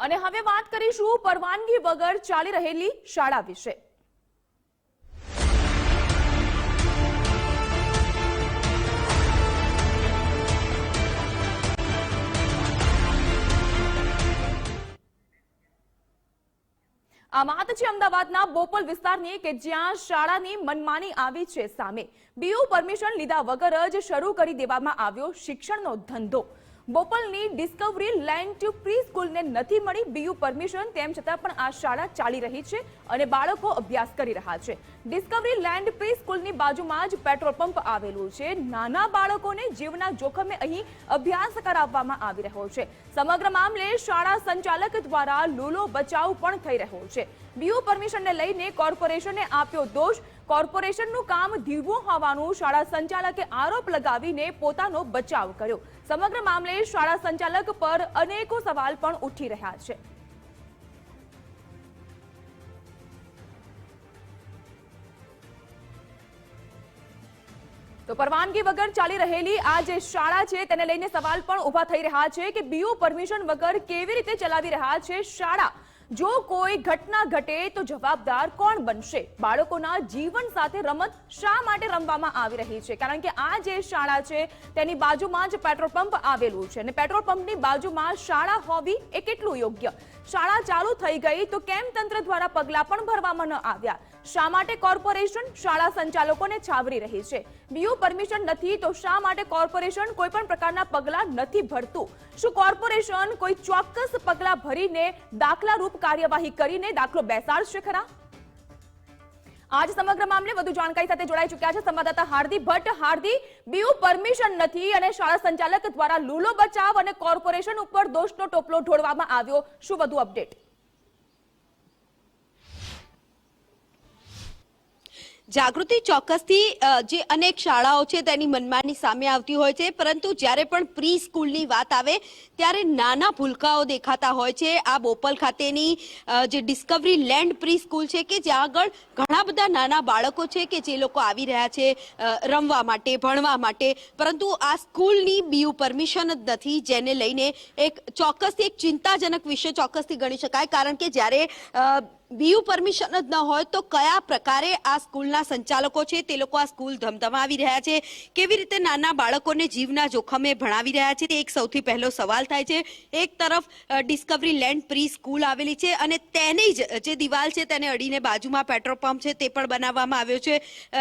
અને હવે વાત કરીશું પરવાનગી વગર ચાલી રહેલી શાળા વિશે। આ વાત છે અમદાવાદના બોપલ વિસ્તારની કે જ્યાં શાળાની મનમાની આવી છે સામે। બીયુ પરમિશન લીધા વગર જ શરૂ કરી દેવામાં આવ્યો શિક્ષણનો ધંધો। બોપલની ડિસ્કવરી લેન્ડ ટુ પ્રી સ્કૂલને નથી મળી બીયુ પરમિશન, તેમ છતાં પણ આ શાળા ચાલી રહી છે અને બાળકો અભ્યાસ કરી રહ્યા છે। ડિસ્કવરી લેન્ડ પ્રી સ્કૂલની બાજુમાં જ પેટ્રોલ પંપ આવેલું છે। નાના બાળકોને જીવના જોખમે અહીં અભ્યાસ કરાવવામાં આવી રહ્યો છે। સમગ્ર મામલે શાળા સંચાલક દ્વારા લૂલો બચાવ પણ થઈ રહ્યો છે। બીયુ પરમિશનને લઈને કોર્પોરેશને આપ્યો દોષ। કોર્પોરેશનનું કામ ધીમું હોવાનું શાળા સંચાલકે આરોપ લગાવીને પોતાનો બચાવ કર્યો। સમગ્ર મામલે શાળા સંચાલક પર અનેકો સવાલ પણ ઉઠી રહ્યા છે। તો પરવાનગી વગર ચાલી રહેલી આ જે શાળા છે તેને લઈને સવાલ પણ ઉભા થઈ રહ્યા છે કે બીયુ પરમિશન વગર કેવી રીતે ચલાવી રહ્યા છે શાળા। જો કોઈ ઘટના ઘટે તો જવાબદાર કોણ બનશે? બાળકોના જીવન સાથે રમત શા માટે રમવામાં આવી રહી છે? કારણ કે આ જે શાળા છે તેની બાજુમાં જ પેટ્રોલ પંપ આવેલું છે અને પેટ્રોલ પંપની બાજુમાં શાળા હોવી એ કેટલું યોગ્ય? શાળા ચાલુ થઈ ગઈ તો કેમ તંત્ર દ્વારા પગલાં પણ ભરવામાં ન આવ્યા? શા માટે કોર્પોરેશન શાળા સંચાલકોને છાવરી રહી છે? બીયુ પરમિશન નથી તો શા માટે કોર્પોરેશન કોઈ પણ પ્રકારના પગલાં નથી ભરતું? શું કોર્પોરેશન કોઈ ચોક્કસ પગલાં ભરીને દાખલારૂપ કાર્યવાહી કરીને દાખલો બેસાડશે ખરા? આજ સમગ્ર મામલે વધુ જાણકારી સાથે જોડાઈ ચૂક્યા છે સંવાદદાતા હાર્દી ભટ્ટ। હાર્દી, બીયુ પરમિશન નથી અને શાળા સંચાલક દ્વારા લૂલો બચાવ અને કોર્પોરેશન ઉપર દોષનો ટોપલો ઢોળવામાં આવ્યો, શું વધુ અપડેટ? જાગૃતિ, ચોક્કસથી જે અનેક શાળાઓ છે તેની મનમાની સામે આવતી હોય છે, પરંતુ જ્યારે પણ પ્રી સ્કૂલની વાત આવે ત્યારે નાના ભૂલકાઓ દેખાતા હોય છે। આ બોપલ ખાતેની જે ડિસ્કવરી લેન્ડ પ્રી સ્કૂલ છે કે જ્યાં આગળ ઘણા બધા નાના બાળકો છે કે જે લોકો આવી રહ્યા છે રમવા માટે, ભણવા માટે, પરંતુ આ સ્કૂલની બીયુ પરમિશન જ નથી, જેને લઈને એક ચોક્કસથી એક ચિંતાજનક વિષય ચોક્કસથી ગણી શકાય। કારણ કે જ્યારે બીયુ પરમિશન જ ન હોય તો કયા પ્રકારે આ સ્કૂલના સંચાલકો છે તે લોકો આ સ્કૂલ ધમધમાવી રહ્યા છે, કેવી રીતે નાના બાળકોને જીવના જોખમે ભણાવી રહ્યા છે, તે એક સૌથી પહેલો સવાલ થાય છે। એક તરફ ડિસ્કવરી લેન્ડ પ્રી સ્કૂલ આવેલી છે અને તેની જ જે દિવાલ છે તેને અડીને બાજુમાં પેટ્રોલ પંપ છે તે પણ બનાવવામાં આવ્યો છે।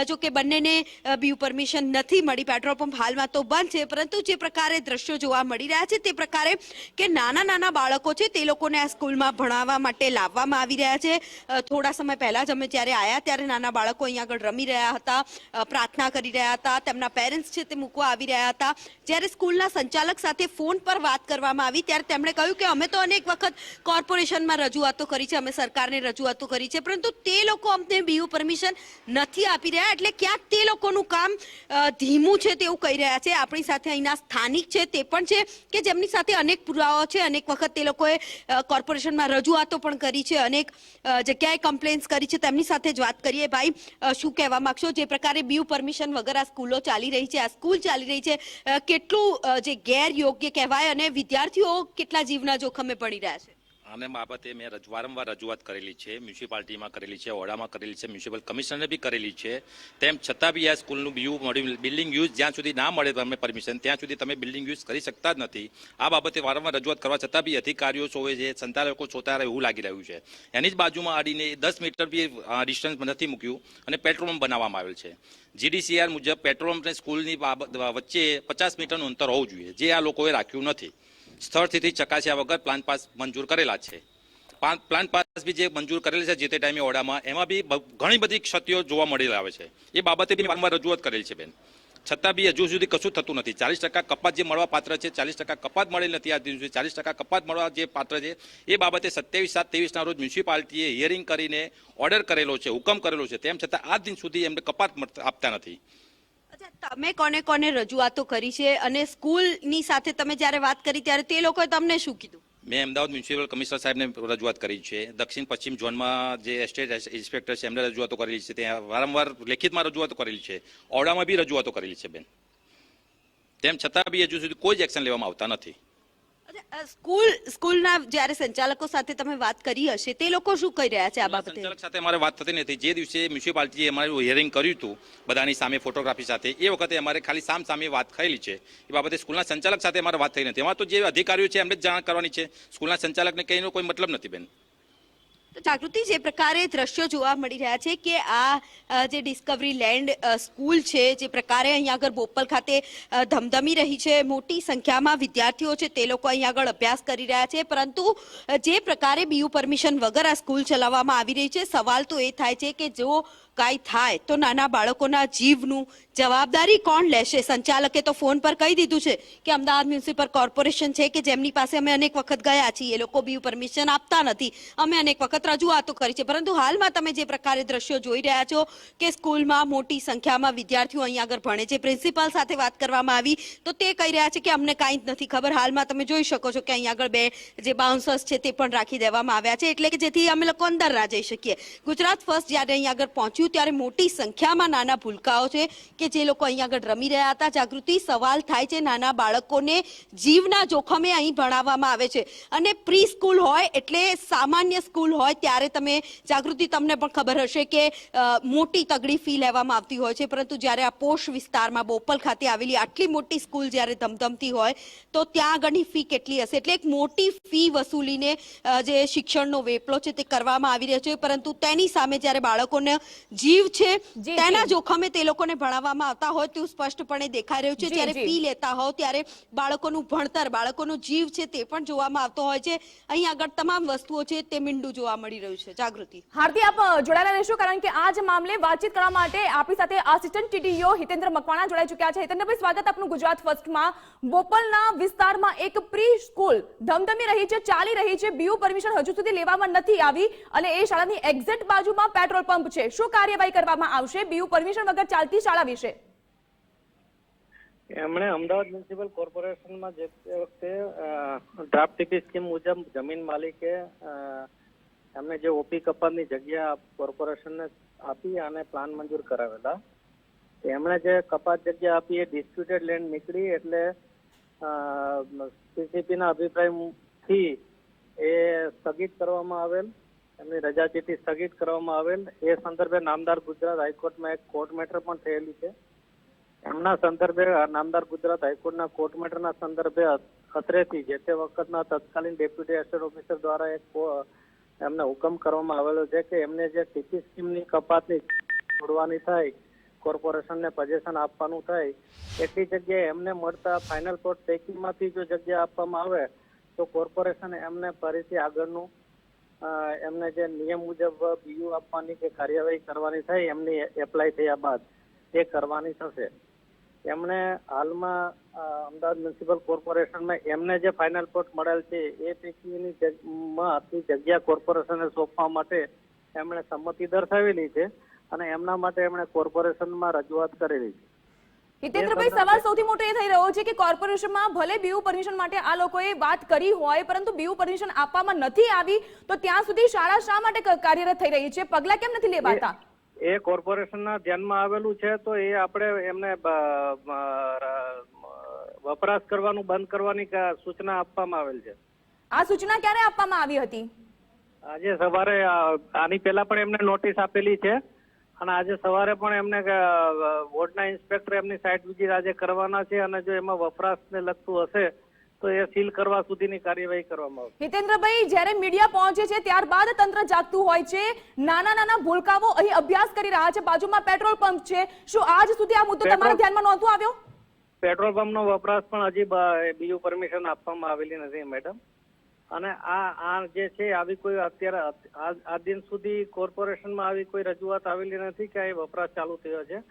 જો કે બંનેને બીયુ પરમિશન નથી મળી, પેટ્રોલ પંપ હાલમાં તો બંધ છે, પરંતુ જે પ્રકારે દ્રશ્યો જોવા મળી રહ્યા છે તે પ્રકારે કે નાના બાળકો છે તે લોકોને આ સ્કૂલમાં ભણાવવા માટે લાવવામાં આવી રહ્યા છે। થોડા સમય પહેલા જ અમે જ્યારે આવ્યા ત્યારે નાના બાળકો અહીંયા આગળ રમી રહ્યા હતા, પ્રાર્થના કરી રહ્યા હતા, તેમના પેરેન્ટ્સ છે તે મૂકવા આવી રહ્યા હતા। જ્યારે સ્કૂલના સંચાલક સાથે ફોન પર વાત કરવામાં આવી ત્યારે તેમણે કહ્યું કે અમે તો અનેક વખત કોર્પોરેશનમાં રજૂઆતો કરી છે, અમે સરકારને રજૂઆતો કરી છે, પરંતુ તે લોકો અમને બીયુ પરમિશન નથી આપી રહ્યા, એટલે ક્યાંક તે લોકોનું કામ ધીમું છે તેવું કહી રહ્યા છે। આપણી સાથે અહીંના સ્થાનિક છે તે પણ છે કે જેમની સાથે અનેક પુરાવાઓ છે, અનેક વખત તે લોકોએ કોર્પોરેશનમાં રજૂઆતો પણ કરી છે, અનેક જગ્યાએ કમ્પ્લેન્ટ્સ કરી છે। તેમની સાથે જ વાત કરીએ। ભાઈ, શું કહેવા માંગશો? જે પ્રકારે બીયુ પરમિશન વગર આ સ્કૂલો ચાલી રહી છે, આ સ્કૂલ ચાલી રહી છે, કેટલું જે ગેરયોગ્ય કહેવાય અને વિદ્યાર્થીઓ કેટલા જીવના જોખમે પડી રહ્યા છે? આને બાબતે મેં વારંવાર રજૂઆત કરેલી છે, મ્યુનિસિપાલિટીમાં કરેલી છે, ઓડામાં કરેલી છે, મ્યુનિસિપલ કમિશનરને બી કરેલી છે। તેમ છતાં બી આ સ્કૂલનું બિલ્ડિંગ યુઝ જ્યાં સુધી ના મળે તમે પરમિશન ત્યાં સુધી તમે બિલ્ડિંગ યુઝ કરી શકતા જ નથી। આ બાબતે વારંવાર રજૂઆત કરવા છતાં બી અધિકારીઓ સોવે છે, સંચાલકો સોતા રહે એવું લાગી રહ્યું છે। એની જ બાજુમાં અડીને 10 મીટર બી ડિસ્ટન્સ નથી મૂક્યું અને પેટ્રોલ પંપ બનાવવામાં આવેલ છે। GDCR મુજબ પેટ્રોલ પંપ અને સ્કૂલની વચ્ચે 50 મીટરનું અંતર હોવું જોઈએ, જે આ લોકોએ રાખ્યું નથી। સ્થળથી ચકાસ્યા વગર પ્લાન પાસ મંજૂર કરેલા છે। પ્લાન પાસ બી જે મંજૂર કરેલી છે જે તે ટાઈમે ઓડામાં, એમાં બી ઘણી બધી ક્ષતિઓ જોવા મળી આવે છે। એ બાબતે બી વારંવાર રજૂઆત કરેલી છે બેન, છતાં બી હજુ સુધી કશું થતું નથી। 40% કપાત જે મળવા પાત્ર છે, 40% કપાત મળેલ નથી આજ દિવસ સુધી। 40% કપાત મળવા જે પાત્ર છે એ બાબતે 27/7/23ના રોજ મ્યુનિસિપાલિટીએ હિયરિંગ કરીને ઓર્ડર કરેલો છે, હુકમ કરેલો છે, તેમ છતાં આજ દિન સુધી એમને કપાત આપતા નથી। તમે કોને રજૂઆતો કરી છે અને સ્કૂલની સાથે તમે જ્યારે વાત કરી ત્યારે તે લોકોએ તમને શું કીધું? મેં અમદાવાદ મ્યુનિસિપલ કમિશનર સાહેબને રજૂઆત કરી છે, દક્ષિણ પશ્ચિમ ઝોનમાં જે એસ્ટેટ ઇન્સ્પેક્ટર છે એમને રજૂઆતો કરેલી છે, ત્યાં વારંવાર લેખિતમાં રજૂઆતો કરેલી છે, ઓરડામાં બી રજૂઆતો કરેલી છે બેન, તેમ છતાં બી હજુ સુધી કોઈ જ એક્શન લેવામાં આવતા નથી। સ્કૂલના જ્યારે સંચાલકો સાથે તમે વાત કરી હશે તે લોકો શું કહી રહ્યા છે આ બાબતે? સંચાલક સાથે અમારે વાત થતી નથી. જે દિવસે મ્યુનિસિપાલિટીએ અમારું હિયરિંગ કર્યું હતું બધાની સામે ફોટોગ્રાફી સાથે, એ વખતે અમારે ખાલી સામે વાત થયેલી છે. એ બાબતે સ્કૂલના સંચાલક સાથે અમારે વાત થઈ નથી. એમાં તો જે અધિકારીઓ છે એમને જ જાણ કરવાની છે. સ્કૂલના સંચાલકને કહીનો કોઈ મતલબ નથી બેન. તો જાગૃતિ, જે પ્રકારે દ્રશ્યો જોવા મળી રહ્યા છે કે આ જે ડિસ્કવરી લેન્ડ સ્કૂલ છે, જે પ્રકારે અહીંયા આગળ બોપલ ખાતે ધમધમી રહી છે, મોટી સંખ્યામાં વિદ્યાર્થીઓ છે તે લોકો અહીંયા આગળ અભ્યાસ કરી રહ્યા છે, પરંતુ જે પ્રકારે બીયુ પરમિશન વગર આ સ્કૂલ ચલાવવામાં આવી રહી છે, સવાલ તો એ થાય છે કે જો કાંઈ થાય તો નાના બાળકોના જીવનું જવાબદારી કોણ લેશે? સંચાલકે તો ફોન પર કહી દીધું છે કે અમદાવાદ મ્યુનિસિપલ કોર્પોરેશન છે કે જેમની પાસે અમે અનેક વખત ગયા છીએ, એ લોકો બીયુ પરમિશન આપતા નથી, અમે અનેક વખત રજૂઆતો કરી છે. પરંતુ હાલમાં તમે જે પ્રકારે દ્રશ્યો જોઈ રહ્યા છો કે સ્કૂલમાં મોટી સંખ્યામાં વિદ્યાર્થીઓ અહીંયા આગળ ભણે છે, પ્રિન્સિપાલ સાથે વાત કરવામાં આવી તો તે કહી રહ્યા છે કે અમને કાંઈ જ નથી ખબર. હાલમાં તમે જોઈ શકો છો કે અહીંયા આગળ બે જે બાઉન્સર્સ છે તે પણ રાખી દેવામાં આવ્યા છે, એટલે કે જેથી અમે લોકો અંદર ના જઈ શકીએ. ગુજરાત ફર્સ્ટ જ્યારે અહીંયા આગળ પહોંચ્યું ત્યારે મોટી સંખ્યામાં નાના ભૂલકાઓ છે કે જે લોકો અહીંયા આગળ રમી રહ્યા હતા. જાગૃતિ, સવાલ થાય છે, નાના બાળકોને જીવના જોખમે અહીં ભણાવવામાં આવે છે અને પ્રી સ્કૂલ હોય એટલે સામાન્ય સ્કૂલ હોય ત્યારે તમે જાગૃતિ, તમને પણ ખબર હશે કે મોટી તગડી ફી લેવામાં આવતી હોય છે, પરંતુ જ્યારે આ પોશ વિસ્તારમાં બોપલ ખાતે આવેલી આટલી મોટી સ્કૂલ જ્યારે ધમધમતી હોય તો ત્યાં આગળની ફી કેટલી હશે? એટલે એક મોટી ફી વસૂલીને જે શિક્ષણનો વેપલો છે તે કરવામાં આવી રહ્યો છે, પરંતુ તેની સામે જ્યારે બાળકોને જીવ છે તેના જોખમે તે લોકોને ભણાવવામાં આવતા હોય તેવું સ્પષ્ટપણે દેખાઈ રહ્યું છે. જ્યારે ફી લેતા હોય ત્યારે બાળકોનું ભણતર, બાળકોનો જીવ છે તે પણ જોવામાં આવતો હોય છે. અહીં આગળ તમામ વસ્તુઓ છે તે મીંડું જોવા મળી રહ્યું છે. જાગૃતિ, હાર્દિક, આપ જોડાયેલા રહેશો કારણ કે આ જ મામલે વાતચીત કરવા માટે આપણી સાથે આસિસ્ટન્ટ ટીડીઓ હિતેન્દ્ર મકવાણા જોડાઈ ચૂક્યા છે. હિતેન્દ્રભાઈ, સ્વાગત આપનું ગુજરાત ફર્સ્ટમાં. બોપલના વિસ્તારમાં એક પ્રી સ્કૂલ ધમધમી રહી છે, ચાલી રહી છે, બીયુ પરમિશન હજુ સુધી લેવામાં નથી આવી અને એ શાળાની એક્ઝેક્ટ બાજુમાં પેટ્રોલ પંપ છે. શું કાર્યવાહી કરવામાં આવશે બીયુ પરમિશન વગર ચાલતી શાળા વિશે? એમણે અમદાવાદ મ્યુનિસિપલ કોર્પોરેશનમાં જે વખતે ડ્રાફ્ટ ટીપી સ્કીમ મુજબ જમીન માલિકે એમને જે ઓપી કપાતની જગ્યા કોર્પોરેશનને આપી અને પ્લાન મંજૂર કરાવેલા, એમણે જે કપાત જગ્યા આપી એ ડિસ્પ્યુટેડ લેન્ડ નીકળી એટલે સીસીપીના અભિપ્રાયથી એ સ્થગિત કરવામાં આવેલ, એમની રજા ચીઠી સ્થગિત કરવામાં આવેલ. એ સંદર્ભે નામદાર ગુજરાત હાઈકોર્ટમાં એક કોર્ટ મેટર પણ થયેલી છે. એમના સંદર્ભે નામદાર ગુજરાત હાઈકોર્ટના કોર્ટ મેટરના સંદર્ભે અત્રેથી જે તે વખતના તત્કાલીન ડેપ્યુટી એસ્ટેટ ઓફિસર દ્વારા એક એમને હુકમ કરવામાં આવેલો છે કે એમને જે ટીપી સ્કીમની કપાતની છોડવાની થાય, કોર્પોરેશનને પજેશન આપવાનું થાય, એટલી જગ્યાએ એમને મળતા ફાઇનલ પ્લોટ પૈકીમાંથી જો જગ્યા આપવામાં આવે તો કોર્પોરેશન એમને ફરીથી આગળનું એમને જે નિયમ મુજબ બીયુ આપવાની કે કાર્યવાહી કરવાની થાય એમની એપ્લાય થયા બાદ એ કરવાની થશે. એમણે હાલમાં અમદાવાદ મ્યુનિસિપલ કોર્પોરેશનમાં એમને જે ફાઇનલ પ્લોટ મળેલ છે એ પૈકીની જગ્યા કોર્પોરેશનને સોંપવા માટે એમણે સંમતિ દર્શાવેલી છે અને એમના માટે એમણે કોર્પોરેશનમાં રજૂઆત કરેલી છે. હિતેન્દ્રભાઈ, સવાલ સૌથી મોટો એ થઈ રહ્યો છે કે કોર્પોરેશનમાં ભલે બીયુ પરમિશન માટે આ લોકોએ વાત કરી હોય પરંતુ બીયુ પરમિશન આપવામાં નથી આવી તો ત્યાં સુધી શાળા શા માટે કાર્યરત થઈ રહી છે? પગલા કેમ નથી લેવાતા? એ કોર્પોરેશનના ધ્યાનમાં આવેલું છે તો એ આપણે એમને વપરાશ કરવાનું બંધ કરવાની સૂચના આપવામાં આવેલ છે. આ સૂચના ક્યારે આપવામાં આવી હતી? આજે સવારે, આની પહેલા પણ એમને નોટિસ આપેલી છે અને આજે સવારે પણ એમને વોર્ડના ઇન્સ્પેક્ટર એમની સાઇટ વિઝિટ આજે કરવાના છે અને જો એમાં વપરાશને લગતું હશે તો એ સીલ કરવા સુધીની કાર્યવાહી કરવામાં આવશે. હિતેન્દ્રભાઈ, જ્યારે મીડિયા પહોંચે છે ત્યારબાદ તંત્ર જાગતું હોય છે. નાના ભૂલકાઓ અહીં અભ્યાસ કરી રહ્યા છે, બાજુમાં પેટ્રોલ પંપ છે. શું આજ સુધી આ મુદ્દો તમારા ધ્યાનમાં નહોતો આવ્યો? પેટ્રોલ પંપનો વપરાશ પણ હજી બીયુ પરમિશન આપવામાં આવેલી નથી મેડમ. અને આ જે છે આવી કોઈ અત્યારે આ દિન સુધી કોર્પોરેશનમાં આવી કોઈ રજૂઆત આવેલી નથી કે આ વપરાશ ચાલુ થયો છે,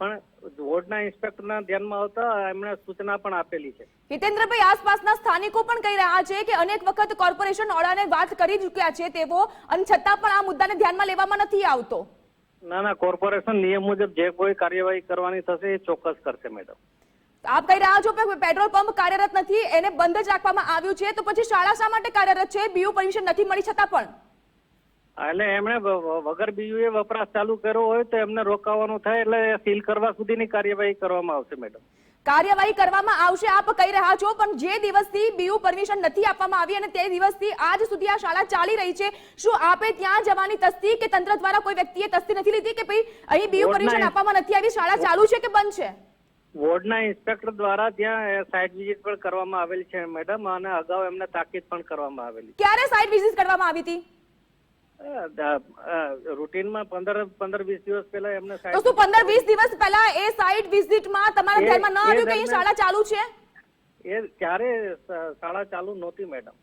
પણ વોર્ડના ઇન્સ્પેક્ટરના ધ્યાનમાં આવતા એમણે સૂચના પણ આપેલી છે. હિતેન્દ્રભાઈ, આસપાસના સ્થાનિકો પણ કહી રહ્યા છે કે અનેક વખત કોર્પોરેશન ઓળાને વાત કરી ચૂક્યા છે તેઓ, અને છતાં પણ આ મુદ્દાને ધ્યાનમાં લેવામાં નથી આવતો. ના, કોર્પોરેશન નિયમ મુજબ જે કોઈ કાર્યવાહી કરવાની થશે એ ચોક્કસ કરશે મેડમ. આપ કહી રહ્યા છો કે પેટ્રોલ પંપ કાર્યરત નથી, એને બંધ જ રાખવામાં આવ્યું છે, તો પછી શાળા શા માટે કાર્યરત છે બીયુ પરમિશન નથી મળી છતાં પણ? એટલે એમણે વગર બીયુ વપરાશ ચાલુ કર્યો હોય તો એમને રોકાવાનું થાય એટલે સીલ કરવા સુધીની કાર્યવાહી કરવામાં આવશે મેડમ. કાર્યવાહી કરવામાં આવશે આપ કહી રહ્યા છો, પણ જે દિવસથી બીયુ પરમિશન નથી આપવામાં આવી અને તે દિવસથી આજ સુધી આ શાળા ચાલી રહી છે, શું આપે ત્યાં જવાની તસ્દી કે તંત્ર દ્વારા કોઈ વ્યક્તિએ તસ્દી નથી લીધી કે ભાઈ અહીં બીયુ પરમિશન આપવામાં નથી આવી, શાળા ચાલુ છે કે બંધ છે? વોર્ડના ઇન્સ્પેક્ટર દ્વારા ત્યાં સાઇટ વિઝિટ પણ કરવામાં આવેલી છે મેડમ, અને અગાઉ એમને તાકીદ પણ કરવામાં આવેલી. ક્યારે સાઇટ વિઝિટ કરવામાં આવી હતી? રૂટીનમાં 15-20 દિવસ પહેલા એમને તો શું 15-20 દિવસ પહેલા એ સાઇટ વિઝિટમાં તમારા ધ્યાનમાં ન આવ્યું કે અહીં શાળા ચાલુ છે? એ ત્યારે શાળા ચાલુ નહોતી મેડમ.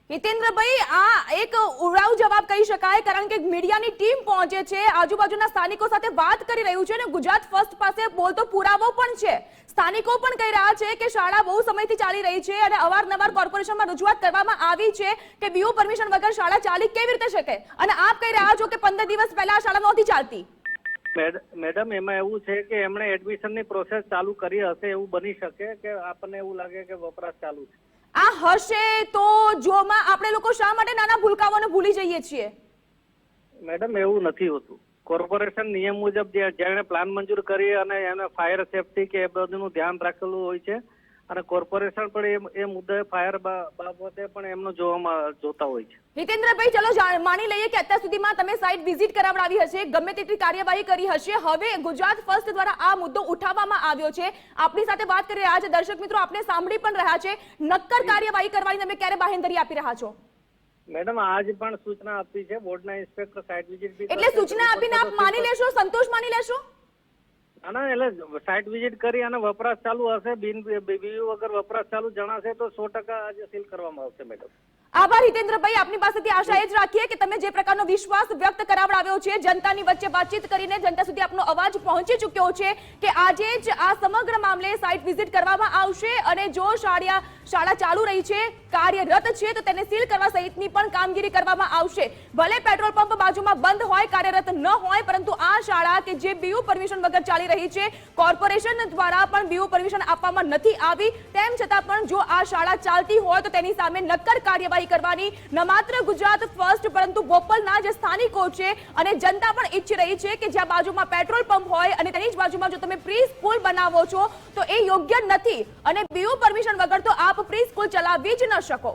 હિતેન્દ્રભાઈ, આ એક ઉડાઉ જવાબ કહી શકાય, કારણ કે મીડિયાની ટીમ પહોંચે છે, આજુબાજુના સ્થાનિકો સાથે વાત કરી રહ્યું છે અને ગુજરાત ફર્સ્ટ પાસે બોલતો પુરાવો પણ છે. સ્થાનિકો પણ કહી રહ્યા છે કે શાળા બહુ સમયથી ચાલી રહી છે અને અવારનવાર કોર્પોરેશનમાં રજૂઆત કરવામાં આવી છે કે બીયુ પરમિશન વગર શાળા ચાલી કેવી રીતે શકે, અને આપ કહી રહ્યા છો કે 15 દિવસ પહેલા આ શાળા નહોતી ચાલતી. મેડમ, એમાં એવું છે કે એમણે એડમિશનની પ્રોસેસ ચાલુ કરી હશે, એવું બની શકે કે આપણને એવું લાગે કે વપરાશ ચાલુ છે. આ હશે તો જોમાં આપણે લોકો શા માટે નાના ભૂલકાઓને ભૂલી જઈએ છીએ? મેડમ, એવું નથી હોતું. કોર્પોરેશન નિયમ મુજબ જેણે પ્લાન મંજૂર કરી અને એને ફાયર સેફટી કે એ બધુંનું ધ્યાન રાખેલું હોય છે, અને કોર્પોરેશન પણ એ મુદ્દે ફાયર બાબતે પણ એમનું જોતા હોય છે. હિતેન્દ્રભાઈ, ચલો માની લઈએ કે અત્યાર સુધીમાં તમે સાઇટ વિઝિટ કરાવડાવી હશે, ગમે તેટલી કાર્યવાહી કરી હશે, હવે ગુજરાત ફર્સ્ટ દ્વારા આ મુદ્દો ઉઠાવવામાં આવ્યો છે, આપણી સાથે વાત કરી રહ્યા છે દર્શક મિત્રો, આપને સાંભળી પણ રહ્યા છે, નક્કર કાર્યવાહી કરવાની તમે ક્યારે બાહેંધરી આપી રહ્યા છો? મેડમ, આજ પણ સૂચના આપી છે બોર્ડના ઇન્સ્પેક્ટર સાઇટ વિઝિટ બી. એટલે સૂચના આપીને આપ માની લેશો, સંતોષ માની લેશો? ના, એટલે સાઇટ વિઝિટ કરી અને વપરાશ ચાલુ હશે, બીયુ વગર વપરાશ ચાલુ જણાશે તો 100% આજે સીલ કરવામાં આવશે મેડમ. આભાર હિતેન્દ્રભાઈ, આપની પાસેથી આશા એ જ રાખીએ કે તમે જે પ્રકારનો વિશ્વાસ વ્યક્ત કરાવડાવ્યો છે, જનતાની વચ્ચે વાતચીત કરીને જનતા સુધી આપનો અવાજ પહોંચી ચૂક્યો છે કે આજે જ આ સમગ્ર મામલે સાઇટ વિઝિટ કરવામાં આવશે અને જો શાળા ચાલુ રહી છે, કાર્યરત છે, તો તેને સીલ કરવા સહિતની પણ કામગીરી કરવામાં આવશે. ભલે પેટ્રોલ પંપ બાજુમાં બંધ હોય, કાર્યરત ન હોય, પરંતુ આ શાળા કે જે બીયુ પરમિશન વગર ચાલી રહી છે, કોર્પોરેશન દ્વારા પણ બીયુ પરમિશન આપવામાં નથી આવી, તેમ છતાં પણ જો આ શાળા ચાલતી હોય તો તેની સામે નક્કર કાર્યવાહી કરવાની ન માત્ર ગુજરાત ફર્સ્ટ પરંતુ બોપલના જે સ્થાનિકો છે અને જનતા પણ ઈચ્છી રહી છે કે જ્યાં બાજુમાં પેટ્રોલ પંપ હોય અને તેની જ બાજુમાં જો તમે પ્રી સ્કૂલ બનાવો છો તો એ યોગ્ય નથી અને બીયુ પરમિશન વગર તો આપ પ્રી સ્કૂલ ચલાવી જ ન શકો.